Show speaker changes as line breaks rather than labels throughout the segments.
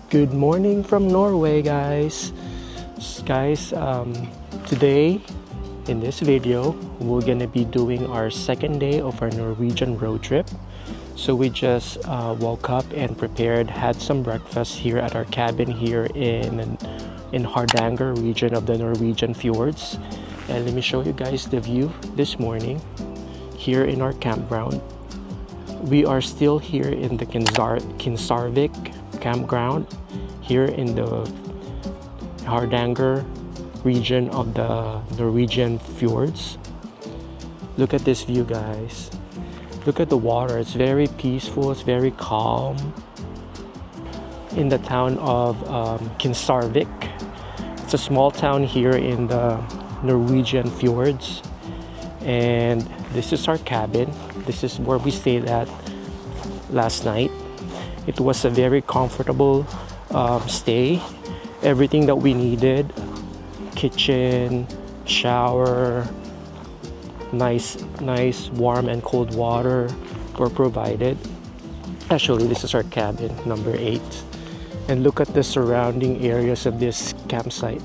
Good morning from Norway, guys. Today in this video, we're gonna be doing our second day of our Norwegian road trip. So we just woke up and prepared, had some breakfast here at our cabin here in Hardanger region of the Norwegian fjords. And let me show you guys the view this morning here in our campground. We are still here in the Kinsarvik campground here in the Hardanger region of the Norwegian fjords. Look at this view, guys. Look at the water. It's very peaceful. It's very calm. In the town of Kinsarvik. It's a small town here in the Norwegian fjords. And this is our cabin. This is where we stayed at last night. It was a very comfortable stay. Everything that we needed, kitchen, shower, nice warm and cold water were provided. Actually, this is our cabin number 8. And look at the surrounding areas of this campsite.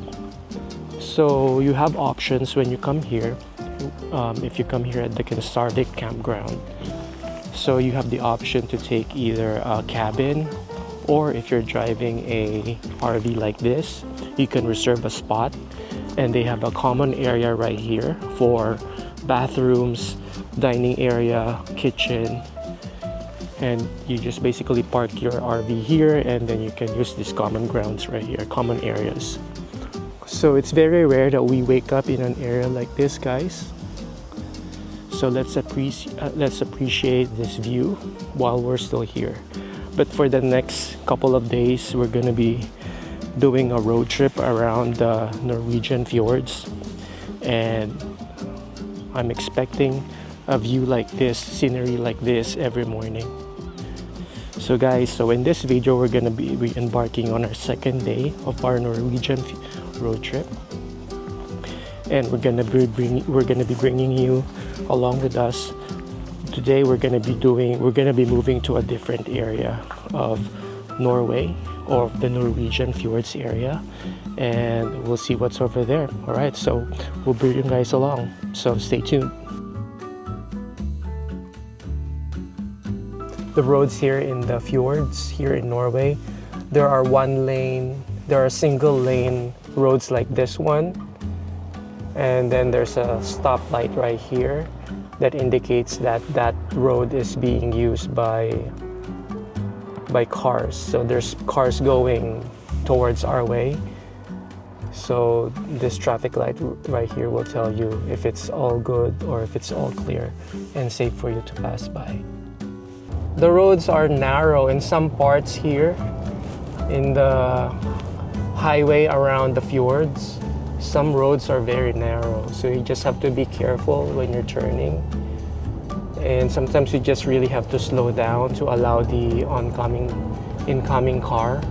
So you have options when you come here. If you come here at the Kinsarvik campground, so you have the option to take either a cabin, or if you're driving a RV like this, you can reserve a spot. And they have a common area right here for bathrooms, dining area, kitchen, and you just basically park your RV here, and then you can use these common grounds right here, common areas. So it's very rare that we wake up in an area like this, guys. So let's appreciate this view while we're still here. But for the next couple of days, we're gonna be doing a road trip around the Norwegian fjords, and I'm expecting a view like this, scenery like this every morning. So guys, so in this video, we're gonna be embarking on our second day of our Norwegian road trip, and we're gonna be bringing you along with us. Today we're gonna be moving to a different area of Norway, or the Norwegian fjords area, and we'll see what's over there. All right, so we'll bring you guys along, so stay tuned. The roads here in the fjords here in Norway, there are single lane roads like this one, and then there's a stoplight right here that indicates that that road is being used by cars. So there's cars going towards our way. So this traffic light right here will tell you if it's all good or if it's all clear and safe for you to pass by. The roads are narrow in some parts here in the highway around the fjords. Some roads are very narrow, so you just have to be careful when you're turning. And sometimes you just really have to slow down to allow the incoming car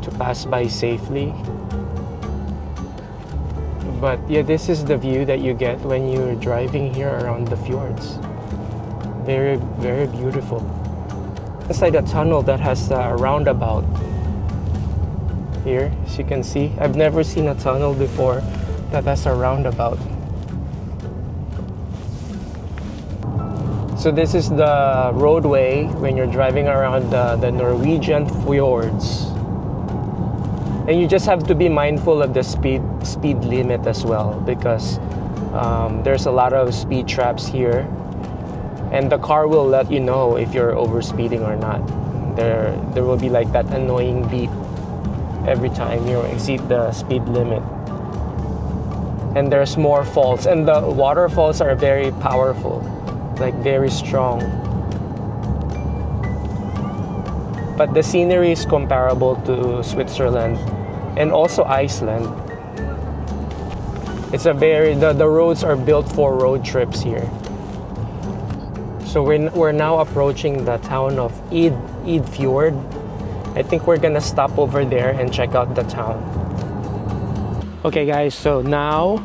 to pass by safely. But yeah, this is the view that you get when you're driving here around the fjords. Very, very beautiful. Inside a tunnel that has a roundabout here, as you can see. I've never seen a tunnel before that has a roundabout. So this is the roadway when you're driving around the Norwegian fjords. And you just have to be mindful of the speed limit as well, because there's a lot of speed traps here. And the car will let you know if you're overspeeding or not. There will be like that annoying beep every time you exceed the speed limit. And there's more falls, and the waterfalls are very powerful, like very strong. But the scenery is comparable to Switzerland and also Iceland. It's the roads are built for road trips here. So we're now approaching the town of Eidfjord. I think we're gonna stop over there and check out the town. Okay guys, so now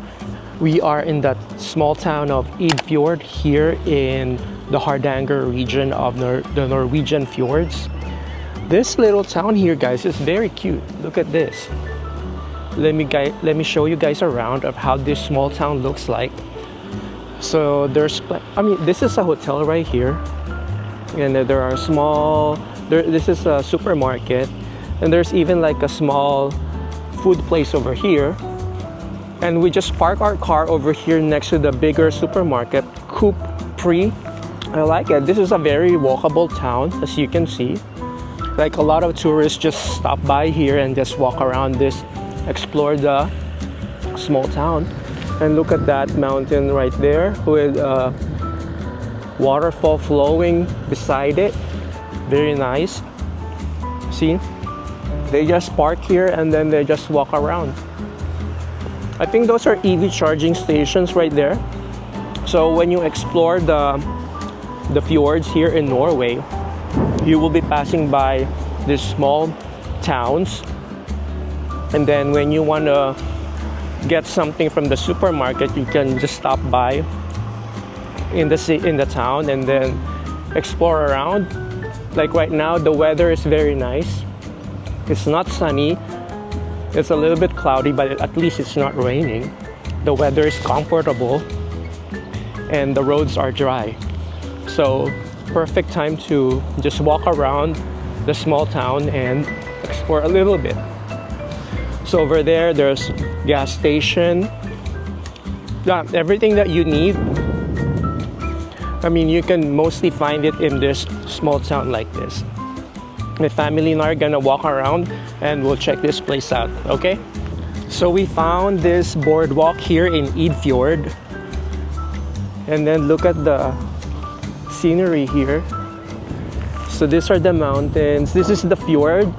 we are in the small town of Eidfjord here in the Hardanger region of the Norwegian fjords. This little town here, guys, is very cute. Look at this. Let me show you guys around of how this small town looks like. So there's, I mean, this is a hotel right here, and there are this is a supermarket, and there's even like a small food place over here. And we just park our car over here next to the bigger supermarket, Coop Pre. I like it. This is a very walkable town, as you can see. Like a lot of tourists just stop by here and just walk around this, explore the small town. And look at that mountain right there with a waterfall flowing beside it. Very nice. See? They just park here and then they just walk around. I think those are EV charging stations right there. So when you explore the fjords here in Norway, you will be passing by these small towns, and then when you want to get something from the supermarket, you can just stop by in the town and then explore around. Like right now, the weather is very nice. It's not sunny. It's a little bit cloudy, but at least it's not raining. The weather is comfortable and the roads are dry. So perfect time to just walk around the small town and explore a little bit. So over there, there's gas station. Yeah, everything that you need. I mean, you can mostly find it in this small town like this. My family and I are gonna walk around and we'll check this place out, okay? So we found this boardwalk here in Eidfjord. And then look at the scenery here. So these are the mountains. This is the fjord.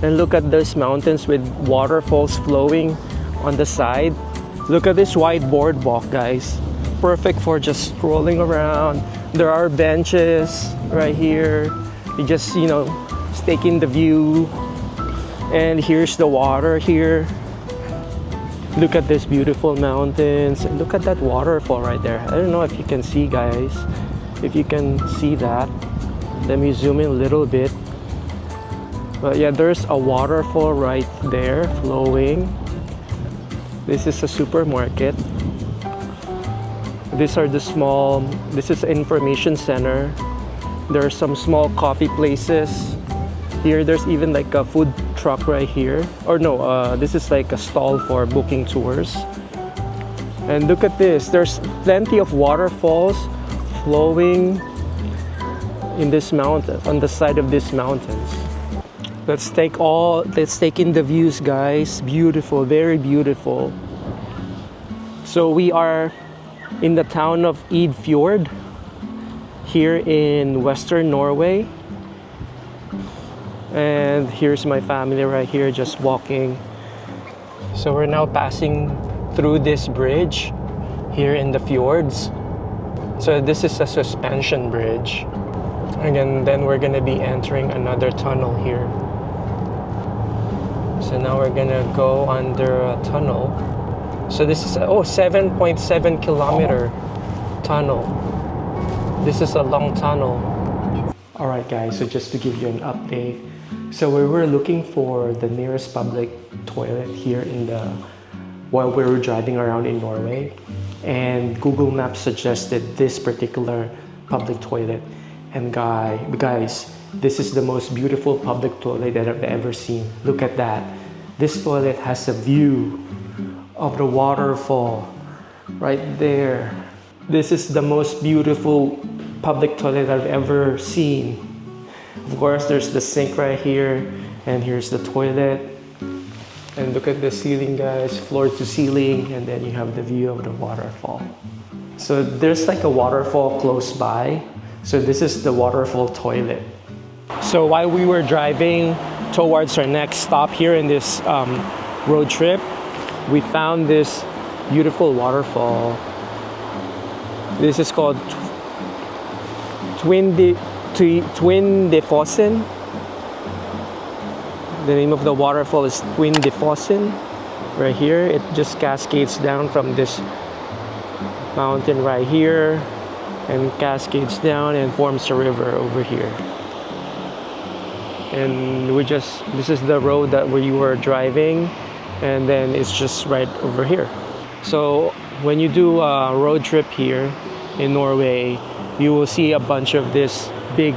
And look at those mountains with waterfalls flowing on the side. Look at this wide boardwalk, guys. Perfect for just strolling around. There are benches right here. You just, take in the view. And here's the water here. Look at these beautiful mountains. And look at that waterfall right there. I don't know if you can see, guys. If you can see that. Let me zoom in a little bit. But yeah, there's a waterfall right there flowing. This is a supermarket. This is an information center. There are some small coffee places. Here, there's even like a food truck right here. Or no, this is like a stall for booking tours. And look at this. There's plenty of waterfalls flowing in this mountain, on the side of these mountains. Let's take in the views, guys. Beautiful, very beautiful. So we are in the town of Eidfjord here in Western Norway. And here's my family right here just walking. So we're now passing through this bridge here in the fjords. So this is a suspension bridge. And then we're gonna be entering another tunnel here. So now we're gonna go under a tunnel. So this is 7.7 kilometer tunnel. This is a long tunnel. Alright guys, so just to give you an update. So we were looking for the nearest public toilet here while we were driving around in Norway. And Google Maps suggested this particular public toilet. And guys, this is the most beautiful public toilet that I've ever seen. Look at that. This toilet has a view of the waterfall right there. This is the most beautiful public toilet I've ever seen. Of course, there's the sink right here, and here's the toilet. And look at the ceiling, guys, floor to ceiling, and then you have the view of the waterfall. So there's like a waterfall close by. So this is the waterfall toilet. So while we were driving towards our next stop here in this road trip, we found this beautiful waterfall. This is called Undredal. The name of the waterfall is Undredal. Right here, it just cascades down from this mountain right here and cascades down and forms a river over here. and this is the road that where you were driving, and then it's just right over here. So when you do a road trip here in Norway, you will see a bunch of this big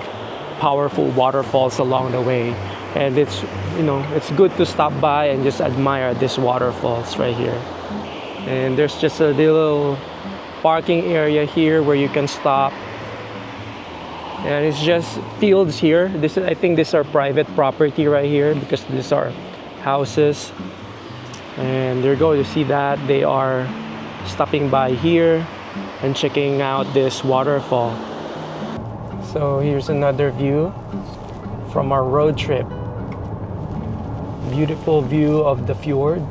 powerful waterfalls along the way, and it's, you know, it's good to stop by and just admire this waterfalls right here. And there's just a little parking area here where you can stop, and it's just fields here. This is, I think these are private property right here, because these are houses, and they're going to see that they are stopping by here and checking out this waterfall. So here's another view from our road trip. Beautiful view of the fjord.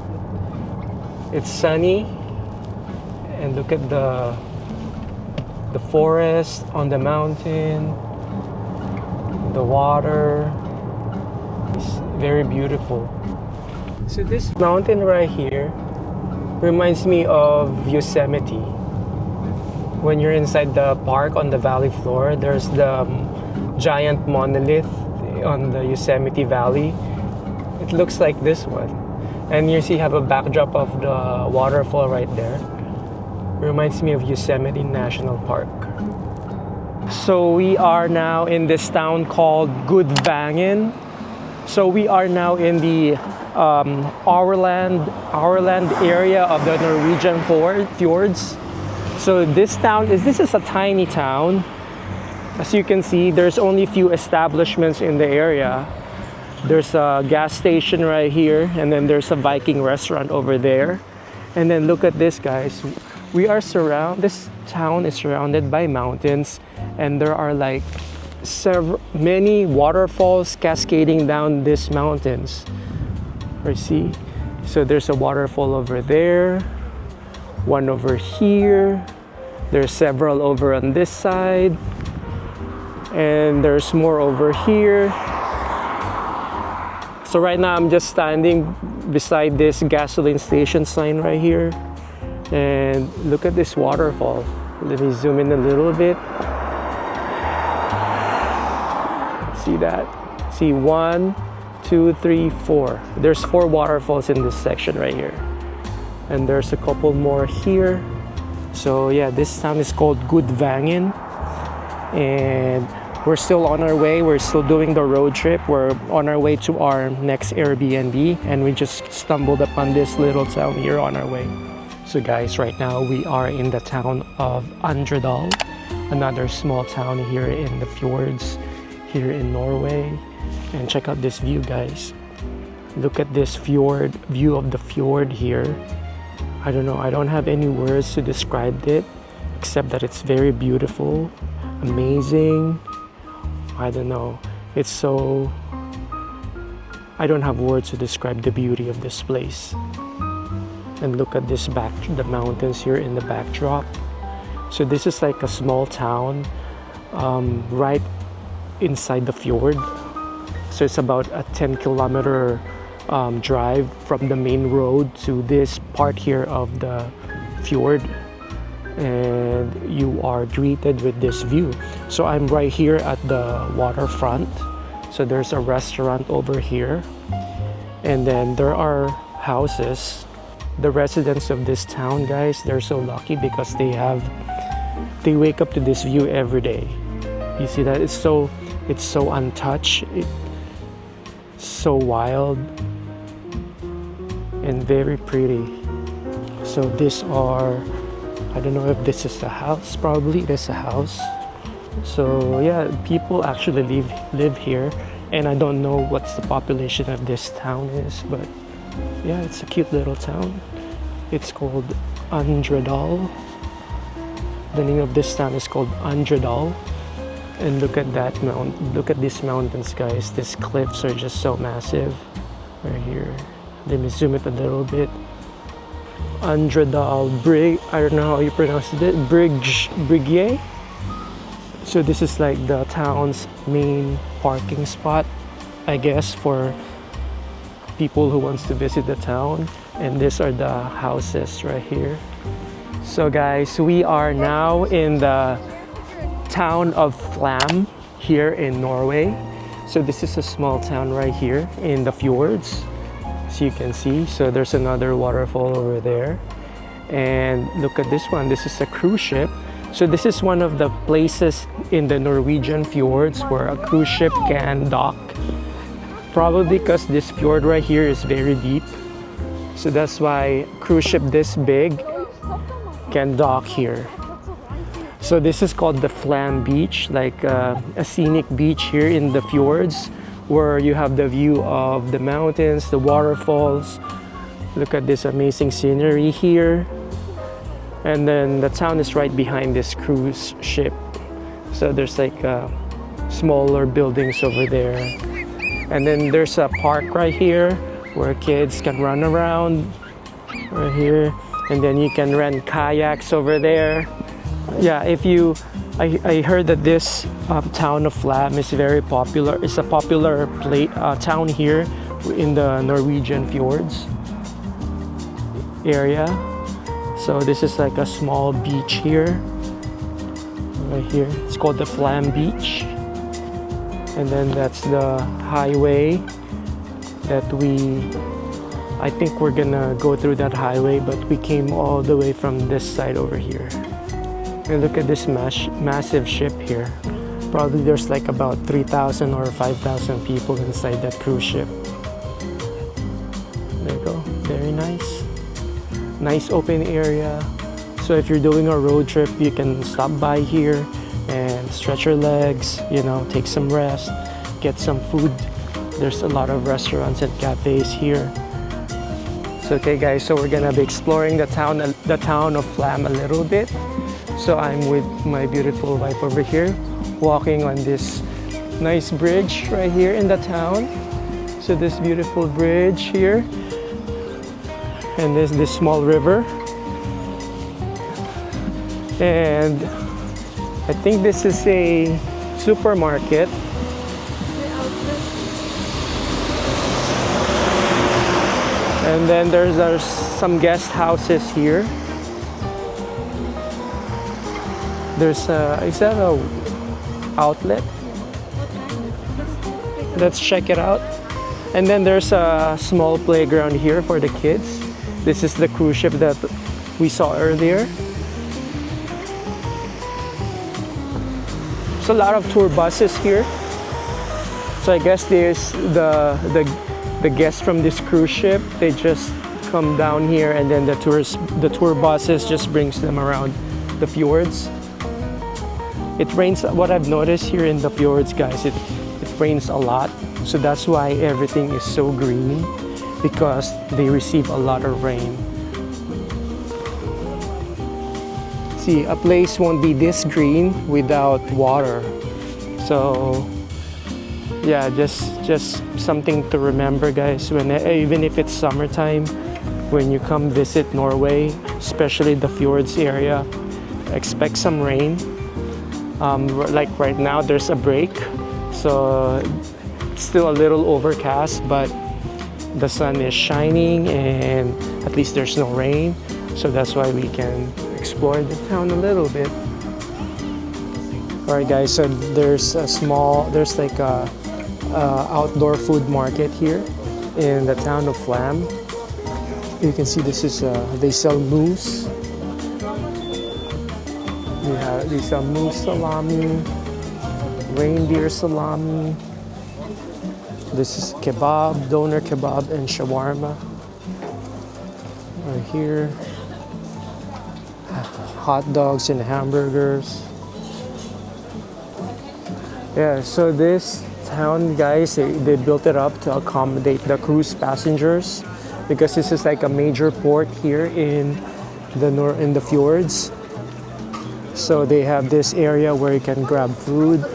It's sunny, and look at the forest on the mountain, the water. It's very beautiful. So this mountain right here reminds me of Yosemite. When you're inside the park on the valley floor, there's the giant monolith on the Yosemite Valley. It looks like this one. And you see, have a backdrop of the waterfall right there. Reminds me of Yosemite National Park. So we are now in this town called Gudvangen. So we are now in the Aurland area of the Norwegian fjords. So this is a tiny town. As you can see, there's only few establishments in the area. There's a gas station right here, and then there's a Viking restaurant over there. And then look at this, guys. This town is surrounded by mountains, and there are like many waterfalls cascading down these mountains. You see? So there's a waterfall over there, one over here. There's several over on this side, and there's more over here. So right now I'm just standing beside this gasoline station sign right here, and look at this waterfall. Let me zoom in a little bit. See that? See, 1, 2, 3, 4. There's 4 waterfalls in this section right here, and there's a couple more here. So yeah, this town is called Gudvangen, and we're still on our way. We're still doing the road trip. We're on our way to our next Airbnb, and we just stumbled upon this little town here on our way. So guys, right now we are in the town of Undredal, another small town here in the fjords here in Norway. And check out this view, guys. Look at this view of the fjord here. I don't know, I don't have any words to describe it except that it's very beautiful, amazing. I don't know, I don't have words to describe the beauty of this place. And look at the mountains here in the backdrop. So this is like a small town right inside the fjord. So it's about a 10-kilometer drive from the main road to this part here of the fjord, and you are greeted with this view. So I'm right here at the waterfront. So there's a restaurant over here, and then there are houses. The residents of this town, guys, they're so lucky because they wake up to this view every day. You see that? It's so untouched, it's so wild and very pretty. So I don't know if this is a house. Probably it is a house. So yeah, people actually live here, and I don't know what's the population of this town is, but yeah, it's a cute little town. It's called Undredal. The name of this town is called Undredal. And look at that mountain. Look at these mountains, guys. These cliffs are just so massive right here. Let me zoom it a little bit. Undredal Brig, I don't know how you pronounce it. Brigge. So this is like the town's main parking spot, I guess, for people who wants to visit the town. And these are the houses right here. So guys, we are now in the town of Flam here in Norway. So this is a small town right here in the fjords, as you can see. So there's another waterfall over there. And look at this one. This is a cruise ship. So this is one of the places in the Norwegian fjords where a cruise ship can dock. Probably because this fjord right here is very deep. So that's why a cruise ship this big can dock here. So this is called the Flam beach, like a scenic beach here in the fjords where you have the view of the mountains, the waterfalls. Look at this amazing scenery here. And then the town is right behind this cruise ship. So there's like smaller buildings over there. And then there's a park right here where kids can run around right here. And then you can rent kayaks over there. Yeah, I heard that this town of Flam is very popular. It's a popular town here in the Norwegian fjords area. So this is like a small beach here, right here. It's called the Flam beach. And then that's the highway that I think we're gonna go through that highway, but we came all the way from this side over here. And look at this massive ship here. Probably there's like about 3,000 or 5,000 people inside that cruise ship. There you go, very nice. Nice open area. So if you're doing a road trip, you can stop by here and stretch your legs, you know, take some rest, get some food. There's a lot of restaurants and cafes here. So okay guys, so we're gonna be exploring the town of Flam a little bit. So I'm with my beautiful wife over here, walking on this nice bridge right here in the town. So this beautiful bridge here, and there's this small river. And I think this is a supermarket. And then there's some guest houses here. There's is that a outlet? Let's check it out. And then there's a small playground here for the kids. This is the cruise ship that we saw earlier. There's a lot of tour buses here. So I guess there's the guests from this cruise ship. They just come down here, and then the tour buses just brings them around the fjords. It rains. What I've noticed here in the fjords, guys, it rains a lot. So that's why everything is so green, because they receive a lot of rain. See, a place won't be this green without water. So yeah, just something to remember, guys, even if it's summertime, when you come visit Norway, especially the fjords area, expect some rain. Like right now there's a break, so it's still a little overcast, but the sun is shining and at least there's no rain. So that's why we can explore the town a little bit. Alright guys, so there's like a outdoor food market here in the town of Flam. You can see this is they sell moose. They sell moose salami, reindeer salami. This is kebab, doner kebab, and shawarma. Right here, hot dogs and hamburgers. Yeah, so this town, guys, they built it up to accommodate the cruise passengers, because this is like a major port here in the fjords. So they have this area where you can grab food,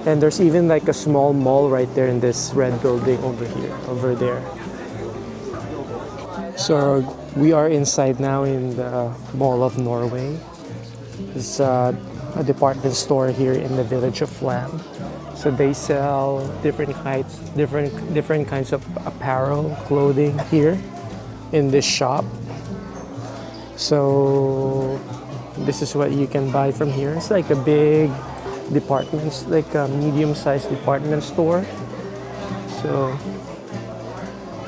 and there's even like a small mall right there in this red building over there. So we are inside now in the Mall of Norway. It's a department store here in the village of Flam. So they sell different kinds of apparel, clothing here in this shop. So this is what you can buy from here. It's like a big departments, like a medium-sized department store. So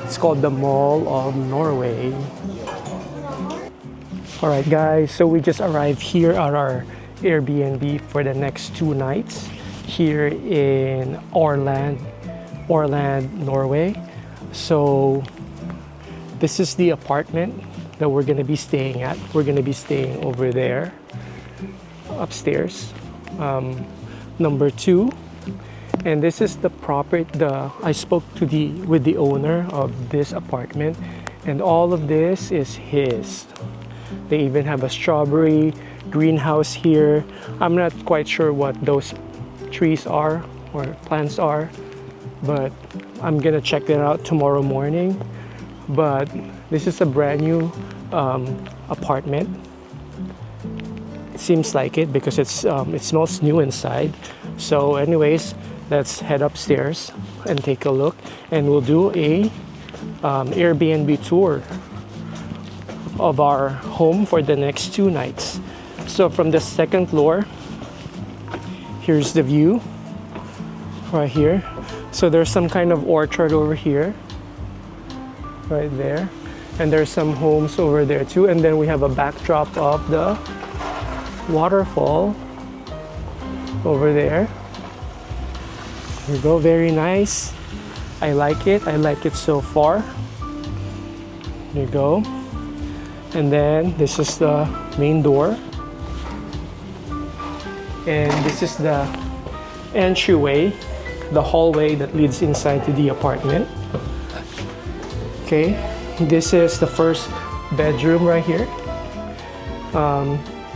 it's called the Mall of Norway. All right, guys. So we just arrived here at our Airbnb for the next 2 nights here in Aurland, Norway. So this is the apartment that we're gonna be staying at. We're gonna be staying over there, upstairs, number 2. And this is the property. I spoke with the owner of this apartment, and all of this is his. They even have a strawberry greenhouse here. I'm not quite sure what those trees are or plants are, but I'm gonna check that out tomorrow morning. But this is a brand new apartment. It seems like it because it smells new inside. So anyways, let's head upstairs and take a look, and we'll do a Airbnb tour of our home for the next 2 nights. So from the 2nd floor, here's the view right here. So there's some kind of orchard over here, right there, and there's some homes over there too. And then we have a backdrop of the waterfall over there. Here we go, very nice. I like it so far. There you go. And then this is the main door, and this is the entryway, the hallway that leads inside to the apartment. Okay, this is the first bedroom right here.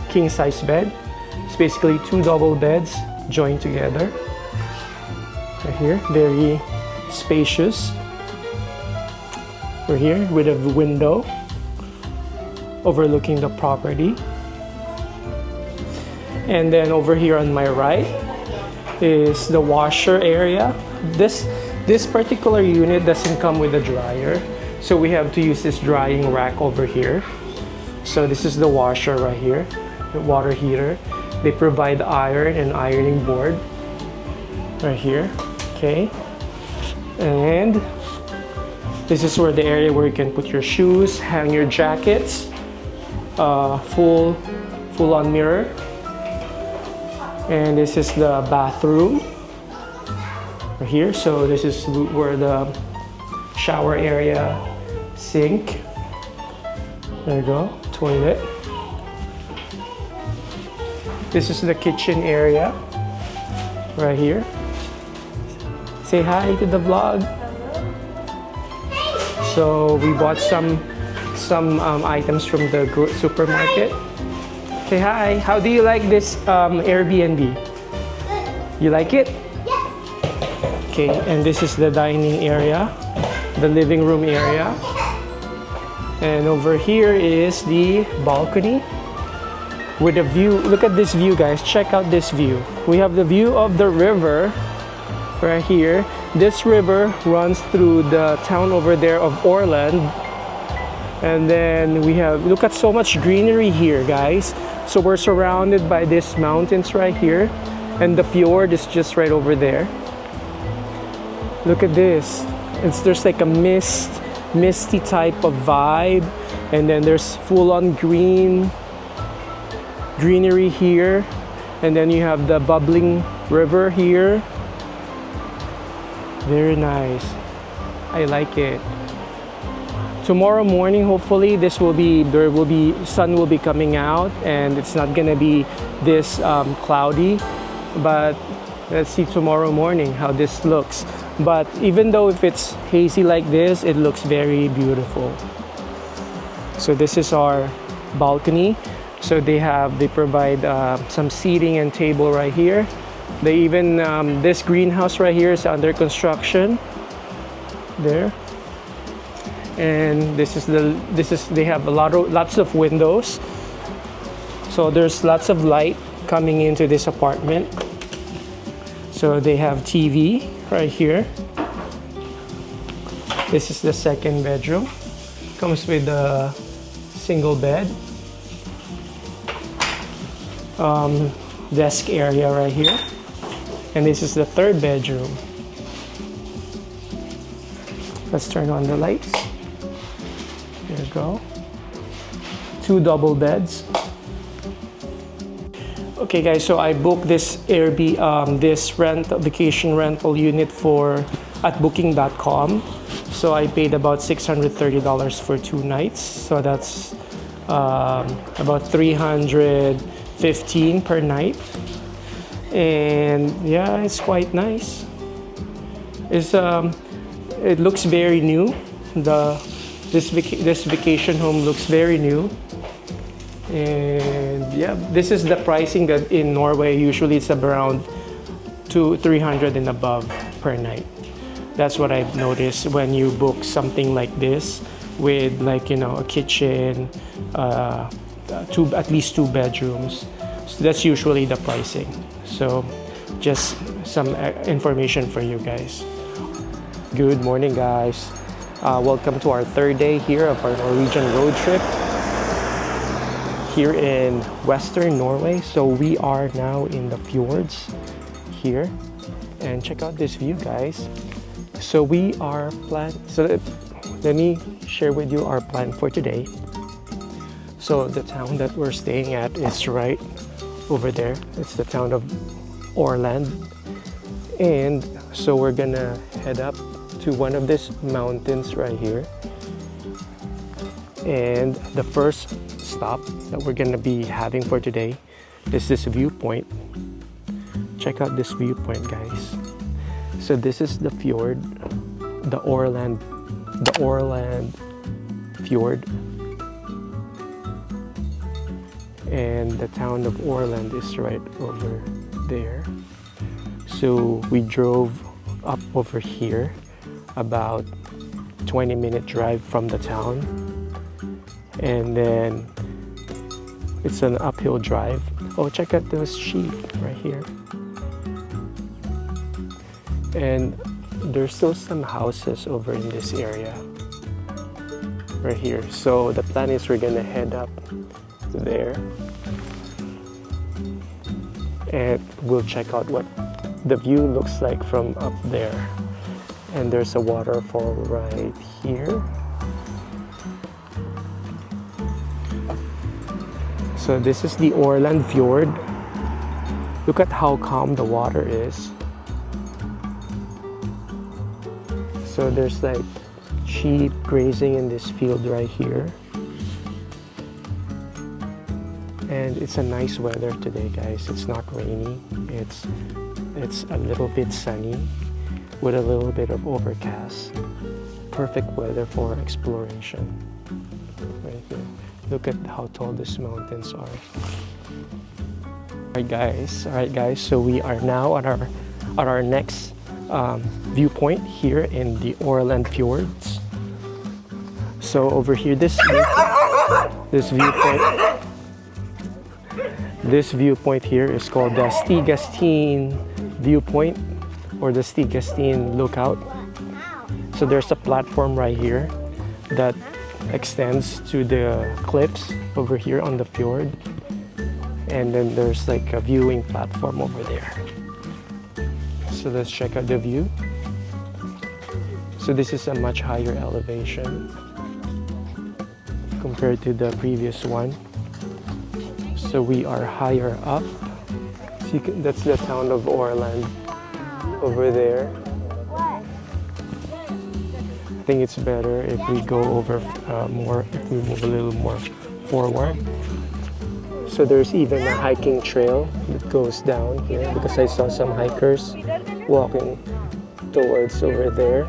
King size bed. It's basically 2 double beds joined together right here. Very spacious. We're here with a window overlooking the property. And then over here on my right is the washer area. This particular unit doesn't come with a dryer, so we have to use this drying rack over here. So this is the washer right here, the water heater. They provide iron and ironing board right here. Okay, and this is where the area where you can put your shoes, hang your jackets. Full on mirror. And this is the bathroom right here. So this is where the shower area, sink. There you go, toilet. This is the kitchen area right here. Say hi to the vlog. So we bought some items from the supermarket. Say hi. How do you like this Airbnb? You like it? Yes. Okay, and this is the dining area, the living room area. And over here is the balcony with a view. Look at this view, guys. Check out this view. We have the view of the river right here. This river runs through the town over there of Aurland. And then we have, look at so much greenery here, guys. So we're surrounded by these mountains right here, and the fjord is just right over there. Look at this. There's like a misty type of vibe, and then there's full-on greenery here, and then you have the bubbling river here. Very nice. I like it. Tomorrow morning, hopefully, sun will be coming out, and it's not gonna be this cloudy. But let's see tomorrow morning how this looks. But even though if it's hazy like this, it looks very beautiful. So this is our balcony. So they provide some seating and table right here. They even this greenhouse right here is under construction. There. And they have lots of windows, so there's lots of light coming into this apartment. So they have TV right here. This is the 2nd bedroom. Comes with a single bed. desk area right here. And this is the third bedroom. Let's turn on the lights. There we go. 2 double beds. Okay guys, so I booked this Airbnb, this vacation rental unit at booking.com. So I paid about $630 for 2 nights. So that's about $315 per night. And yeah, it's quite nice. It looks very new. This vacation home looks very new. And yeah, this is the pricing that in Norway usually it's around $300 and above per night. That's what I've noticed when you book something like this with, like, you know, a kitchen, at least 2 bedrooms. So that's usually the pricing. So just some information for you guys. Good morning guys. Welcome to our 3rd day here of our Norwegian road trip here in Western Norway. So we are now in the fjords here, and check out this view guys. So we are let me share with you our plan for today. So the town that we're staying at is right over there. It's the town of Aurland, and so we're gonna head up to one of these mountains right here. And the first stop that we're gonna be having for today is this viewpoint. Check out this viewpoint guys. So this is the fjord, the Aurland Fjord, and the town of Aurland is right over there. So we drove up over here, about 20-minute drive from the town, and then it's an uphill drive. Oh, check out those sheep right here. And there's still some houses over in this area right here. So the plan is we're gonna head up there and we'll check out what the view looks like from up there. And there's a waterfall right here. So this is the Aurland Fjord. Look at how calm the water is. So there's like sheep grazing in this field right here. And it's a nice weather today guys. It's not rainy. It's a little bit sunny with a little bit of overcast. Perfect weather for exploration right here. Look at how tall these mountains are. Alright guys, so we are now at our next viewpoint here in the Fjords. So over here, this viewpoint here is called the Stegastein viewpoint, or the Stegastein lookout. So there's a platform right here that extends to the cliffs over here on the fjord, and then there's like a viewing platform over there. So let's check out the view. So this is a much higher elevation compared to the previous one. So we are higher up. So that's the town of Aurland over there. I think it's better if we go over more, if we move a little more forward. So there's even a hiking trail that goes down here, because I saw some hikers walking towards over there.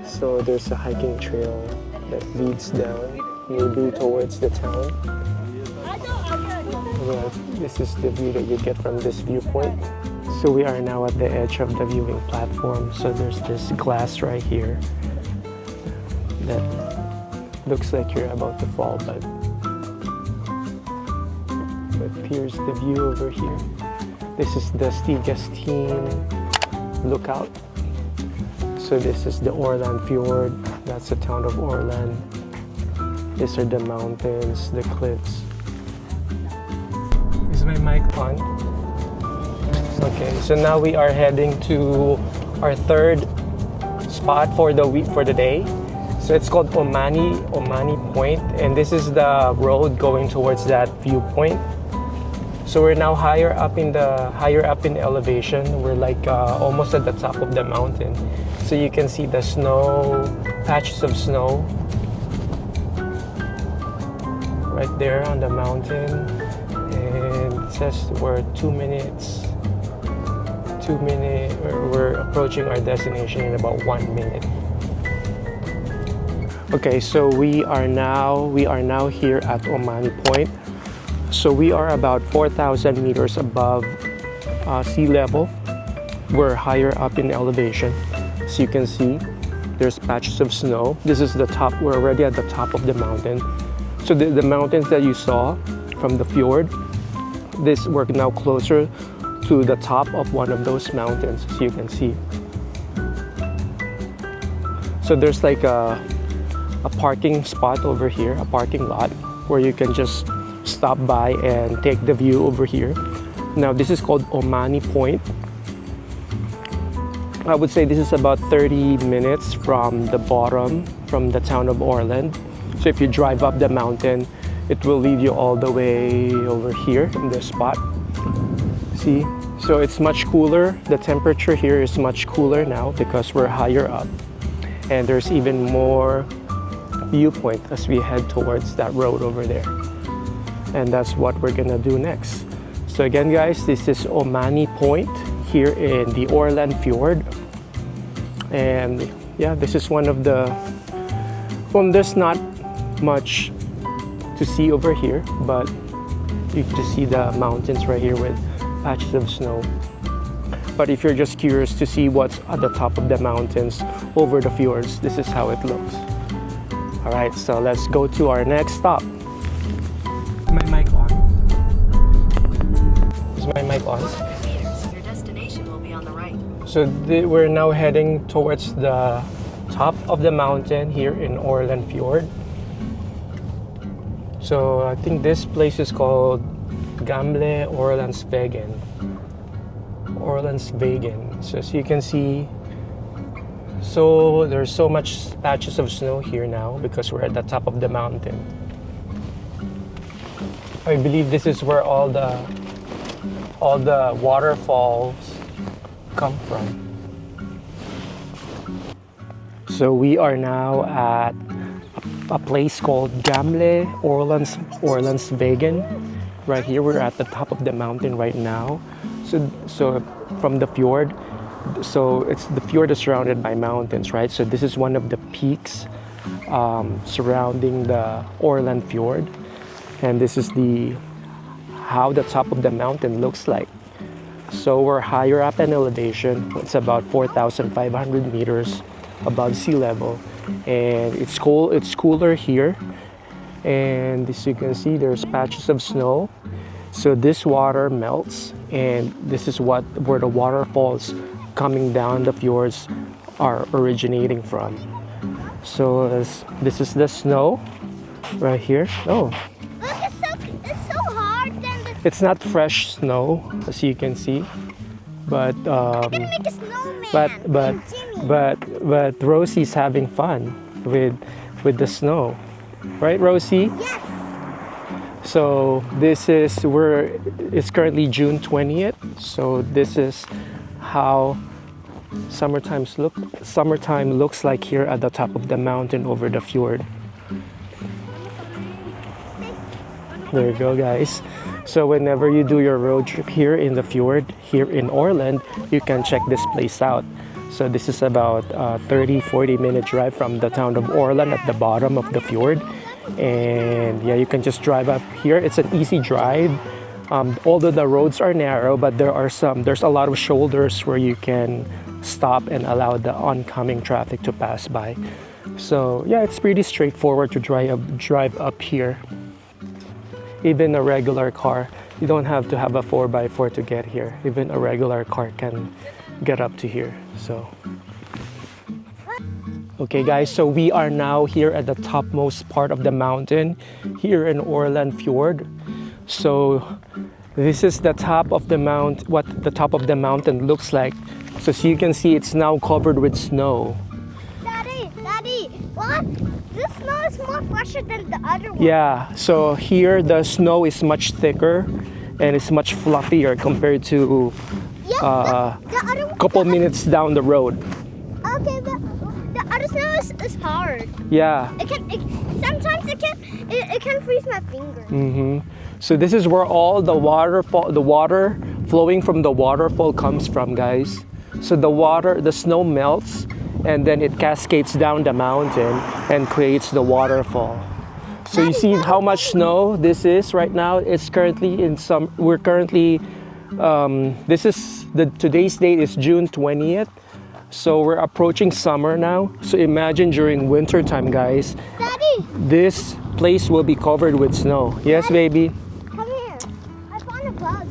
So there's a hiking trail that leads down, maybe towards the town. Well, this is the view that you get from this viewpoint. So we are now at the edge of the viewing platform. So there's this glass right here that looks like you're about to fall, but here's the view over here. This is the Stegastein lookout. So this is the Aurland Fjord. That's the town of Aurland. These are the mountains, the cliffs. Is my mic on? Okay, so now we are heading to our third spot for the week, for the day. So it's called Omani Point, and this is the road going towards that viewpoint. So we're now higher up in elevation. We're like almost at the top of the mountain. So you can see the snow, patches of snow right there on the mountain. And it says we're 2 minutes. We're approaching our destination in about 1 minute. Okay, so we are now here at Omani Point. So we are about 4,000 meters above sea level. We're higher up in elevation. So you can see there's patches of snow. This is the top. We're already at the top of the mountain. So the mountains that you saw from the fjord, we're now closer to the top of one of those mountains, so you can see. So there's like a parking spot over here, a parking lot, where you can just stop by and take the view over here. Now this is called Omani Point. I would say this is about 30 minutes from the bottom, from the town of Aurland. So if you drive up the mountain, it will lead you all the way over here in this spot. See? So it's much cooler. The temperature here is much cooler now because we're higher up. And there's even more viewpoint as we head towards that road over there. And that's what we're gonna do next. So again guys, this is Omani Point here in the Aurland Fjord. And yeah, this is one of the, well, there's not much to see over here, but you can just see the mountains right here with patches of snow. But if you're just curious to see what's at the top of the mountains over the fjords, this is how it looks. All right, so let's go to our next stop. My mic on. Is my mic on?
Your destination will be on the right.
So we're now heading towards the top of the mountain here in Aurland Fjord. So I think this place is called Gamle Aurlandsvägen. So as you can see, so there's so much patches of snow here now because we're at the top of the mountain. I believe this is where all the waterfalls come from. So we are now at a place called Gamle Aurlandsvägen. Right here, we're at the top of the mountain right now. So from the fjord, so the fjord is surrounded by mountains, right? So this is one of the peaks surrounding the Aurland Fjord, and this is how the top of the mountain looks like. So we're higher up in elevation. It's about 4,500 meters above sea level, and it's cool. It's cooler here, and as you can see, there's patches of snow. So this water melts, and this is where the waterfalls coming down the fjords are originating from. So this is the snow right here. Oh,
Look, it's so hard.
it's not fresh snow, as you can see, but
I'm gonna make a snowman.
but Rosie's having fun with the snow, right, Rosie?
Yes.
So it's currently June 20th. So this is how summertime looks like here at the top of the mountain over the fjord. There you go, guys. So whenever you do your road trip here in the fjord, here in Aurland, you can check this place out. So this is about 30-40 minute drive from the town of Aurland at the bottom of the fjord. And yeah, you can just drive up here. It's an easy drive. Although the roads are narrow, but there's a lot of shoulders where you can stop and allow the oncoming traffic to pass by. So yeah, it's pretty straightforward to drive up here. Even a regular car, you don't have to have a 4x4 to get here. Even a regular car can get up to here. So okay guys, so we are now here at the topmost part of the mountain here in Aurland Fjord. So This is the top of the mount, what the top of the mountain looks like. So you can see it's now covered with snow.
Daddy, what? This snow is more fresher than the other one.
Yeah, so here the snow is much thicker and it's much fluffier compared to
Yes,
a
the other one.
couple minutes down the road.
Okay, but the other snow is hard.
Yeah.
Sometimes it can freeze my fingers.
So this is where all the water flowing from the waterfall comes from, guys. So the snow melts and then it cascades down the mountain and creates the waterfall. So you see how much snow this is right now. It's currently today's date is June 20th. So we're approaching summer now. So imagine during winter time, guys.
Daddy,
This place will be covered with snow. Yes, baby?
come here. I found a bug.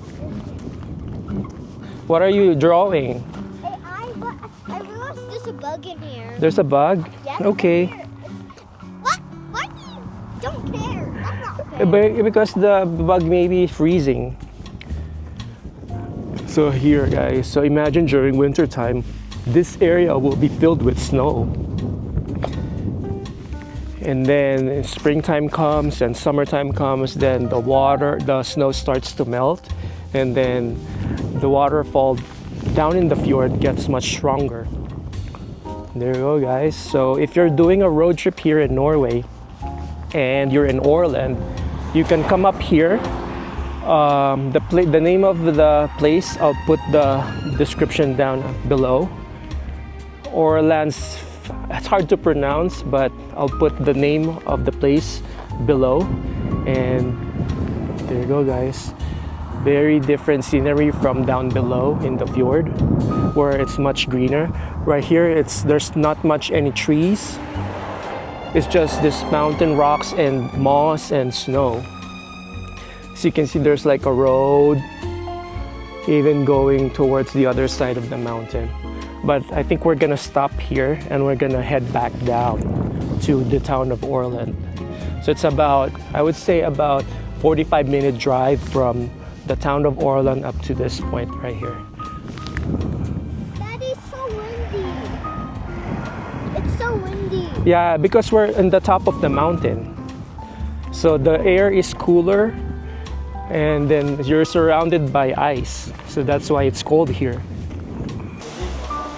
What are you drawing?
I realized there's a bug in here.
There's a bug?
Yes,
Okay.
come here. What? Why do you don't care? That's not fair.
Because the bug may be freezing. So here, guys. So imagine during winter time, this area will be filled with snow. And then springtime comes and summertime comes, then the snow starts to melt, and then the waterfall down in the fjord gets much stronger. There you go, guys. So if you're doing a road trip here in Norway and you're in Aurland, you can come up here. The name of the place, I'll put the description down below. Aurland's, it's hard to pronounce, but I'll put the name of the place below. And there you go, guys. Very different scenery from down below in the fjord, where it's much greener. Right here, there's not much any trees. It's just this mountain rocks and moss and snow. So you can see there's like a road even going towards the other side of the mountain. But I think we're gonna stop here and we're gonna head back down to the town of Aurland. So it's about, I would say about 45-minute drive from the town of Aurland up to this point right here.
Daddy, it's so windy. It's so windy.
Yeah, because we're in the top of the mountain. So the air is cooler and then you're surrounded by ice. So that's why it's cold here.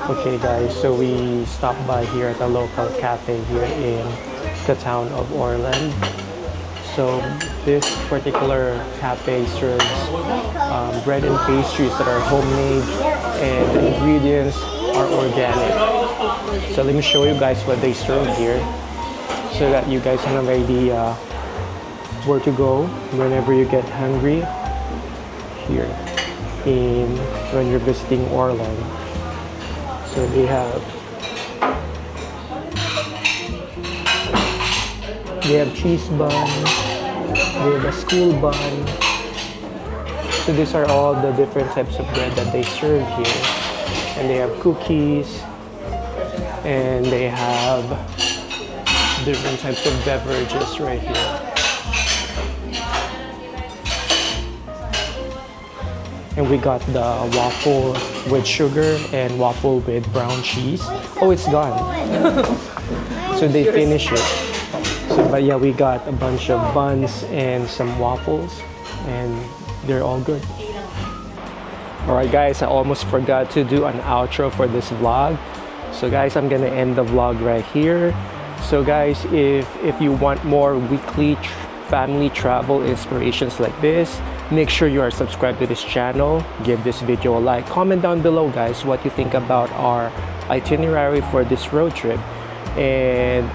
Okay guys, so we stopped by here at a local cafe here in the town of Aurland. So this particular cafe serves bread and pastries that are homemade and the ingredients are organic. So let me show you guys what they serve here so that you guys have an idea where to go whenever you get hungry here when you're visiting Aurland. So they have cheese bun, they have a school bun. So these are all the different types of bread that they serve here. And they have cookies, and they have different types of beverages right here. And we got the waffle with sugar and waffle with brown cheese. Oh, it's gone. So they finish it. So, but yeah, we got a bunch of buns and some waffles, and they're all good. Alright guys, I almost forgot to do an outro for this vlog. So guys, I'm gonna end the vlog right here. So guys, if you want more weekly family travel inspirations like this, make sure you are subscribed to this channel. Give this video a like. Comment down below guys what you think about our itinerary for this road trip. And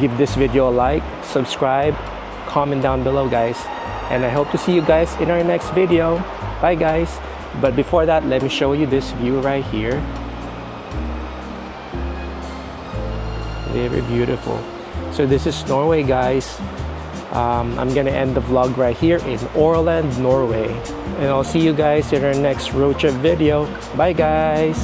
give this video a like, subscribe, comment down below guys. And I hope to see you guys in our next video. Bye guys. But before that, let me show you this view right here. Very beautiful. So this is Norway guys. I'm gonna end the vlog right here in Aurland, Norway. And I'll see you guys in our next road trip video. Bye guys.